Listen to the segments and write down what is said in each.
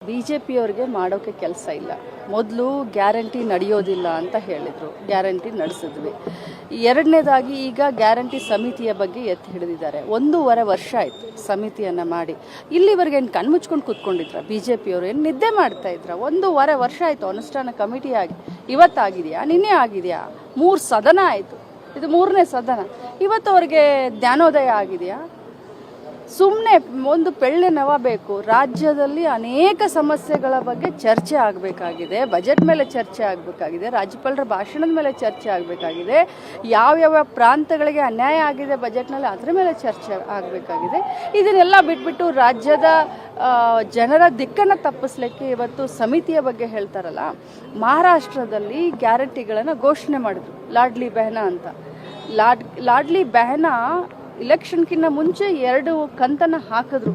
ಬಿಜೆಪಿಯವರಿಗೆ ಮಾಡೋಕ್ಕೆ ಕೆಲಸ ಇಲ್ಲ. ಮೊದಲು ಗ್ಯಾರಂಟಿ ನಡೆಯೋದಿಲ್ಲ ಅಂತ ಹೇಳಿದರು, ಗ್ಯಾರಂಟಿ ನಡೆಸಿದ್ವಿ. ಎರಡನೇದಾಗಿ ಈಗ ಗ್ಯಾರಂಟಿ ಸಮಿತಿಯ ಬಗ್ಗೆ ಎತ್ತಿ ಹಿಡಿದಿದ್ದಾರೆ. 1.5 ವರ್ಷ ಆಯಿತು ಸಮಿತಿಯನ್ನು ಮಾಡಿ. ಇಲ್ಲಿವರೆಗೆ ಏನು ಕಣ್ಮುಚ್ಕೊಂಡು ಕೂತ್ಕೊಂಡಿದ್ರ ಬಿಜೆಪಿಯವರು? ಏನು ನಿದ್ದೆ ಮಾಡ್ತಾ ಇದ್ರ? 1.5 ವರ್ಷ ಆಯಿತು ಅನುಷ್ಠಾನ ಕಮಿಟಿ ಆಗಿ. ಇವತ್ತಾಗಿದೆಯಾ? ನಿನ್ನೆ ಆಗಿದೆಯಾ? 3 ಸದನ ಆಯಿತು, ಇದು 3ನೇ ಸದನ. ಇವತ್ತು ಅವ್ರಿಗೆ ಜ್ಞಾನೋದಯ ಆಗಿದೆಯಾ? ಸುಮ್ಮನೆ ಒಂದು ಪೆಳ್ಳೆ ನವ ಬೇಕು. ರಾಜ್ಯದಲ್ಲಿ ಅನೇಕ ಸಮಸ್ಯೆಗಳ ಬಗ್ಗೆ ಚರ್ಚೆ ಆಗಬೇಕಾಗಿದೆ, ಬಜೆಟ್ ಮೇಲೆ ಚರ್ಚೆ ಆಗಬೇಕಾಗಿದೆ, ರಾಜ್ಯಪಾಲರ ಭಾಷಣದ ಮೇಲೆ ಚರ್ಚೆ ಆಗಬೇಕಾಗಿದೆ, ಯಾವ್ಯಾವ ಪ್ರಾಂತಗಳಿಗೆ ಅನ್ಯಾಯ ಆಗಿದೆ ಬಜೆಟ್ನಲ್ಲಿ ಅದರ ಮೇಲೆ ಚರ್ಚೆ ಆಗಬೇಕಾಗಿದೆ. ಇದನ್ನೆಲ್ಲ ಬಿಟ್ಬಿಟ್ಟು ರಾಜ್ಯದ ಜನರ ದಿಕ್ಕನ್ನು ತಪ್ಪಿಸ್ಲಿಕ್ಕೆ ಇವತ್ತು ಸಮಿತಿಯ ಬಗ್ಗೆ ಹೇಳ್ತಾರಲ್ಲ. ಮಹಾರಾಷ್ಟ್ರದಲ್ಲಿ ಗ್ಯಾರಂಟಿಗಳನ್ನು ಘೋಷಣೆ ಮಾಡಿದ್ರು, ಲಾಡ್ಲಿ ಬೆಹನಾ ಅಂತ. ಲಾಡ್ಲಿ ಬೆಹನಾ ಇಲೆಕ್ಷನ್ಕಿಂತ ಮುಂಚೆ 2 ಕಂತನ್ನು ಹಾಕಿದ್ರು,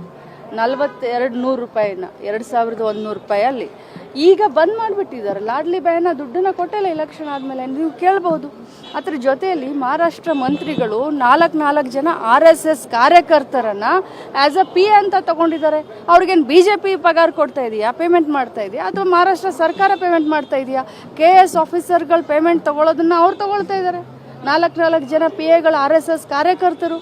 42,100 ರೂಪಾಯಿನ, 2,100 ರೂಪಾಯಲ್ಲಿ. ಈಗ ಬಂದ್ ಮಾಡಿಬಿಟ್ಟಿದ್ದಾರೆ. ಲಾಡ್ಲಿ ಬೆಹನಾ ದುಡ್ಡನ್ನು ಕೊಟ್ಟಿಲ್ಲ ಎಲೆಕ್ಷನ್ ಆದಮೇಲೆ. ನೀವು ಕೇಳ್ಬೋದು. ಅದ್ರ ಜೊತೆಯಲ್ಲಿ ಮಹಾರಾಷ್ಟ್ರ ಮಂತ್ರಿಗಳು 4 ಜನ RSS ಕಾರ್ಯಕರ್ತರನ್ನು ಆ್ಯಸ್ ಅ ಪಿ ಅಂತ ತಗೊಂಡಿದ್ದಾರೆ. ಅವ್ರಿಗೇನು BJP ಪಗಾರ ಕೊಡ್ತಾ ಇದೆಯಾ, ಪೇಮೆಂಟ್ ಮಾಡ್ತಾ ಇದೆಯಾ, ಅಥವಾ ಮಹಾರಾಷ್ಟ್ರ ಸರ್ಕಾರ ಪೇಮೆಂಟ್ ಮಾಡ್ತಾ ಇದೆಯಾ? KS ಆಫೀಸರ್ಗಳು ಪೇಮೆಂಟ್ ತಗೊಳ್ಳೋದನ್ನು ಅವ್ರು ತಗೊಳ್ತಾ ಇದ್ದಾರೆ. 4 ಜನ PAಗಳು RSS ಕಾರ್ಯಕರ್ತರು.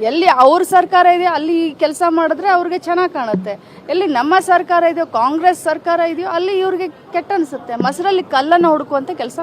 ಎಲ್ಲಿ ಅವ್ರ ಸರ್ಕಾರ ಇದೆಯೋ ಅಲ್ಲಿ ಕೆಲಸ ಮಾಡಿದ್ರೆ ಅವ್ರಿಗೆ ಚೆನ್ನಾಗಿ ಕಾಣುತ್ತೆ. ಎಲ್ಲಿ ನಮ್ಮ ಸರ್ಕಾರ ಇದೆಯೋ, ಕಾಂಗ್ರೆಸ್ ಸರ್ಕಾರ ಇದೆಯೋ ಅಲ್ಲಿ ಇವ್ರಿಗೆ ಕೆಟ್ಟ ಅನಿಸುತ್ತೆ. ಮೊಸರಲ್ಲಿ ಕಲ್ಲನ್ನು ಹುಡುಕುವಂಥ ಕೆಲಸ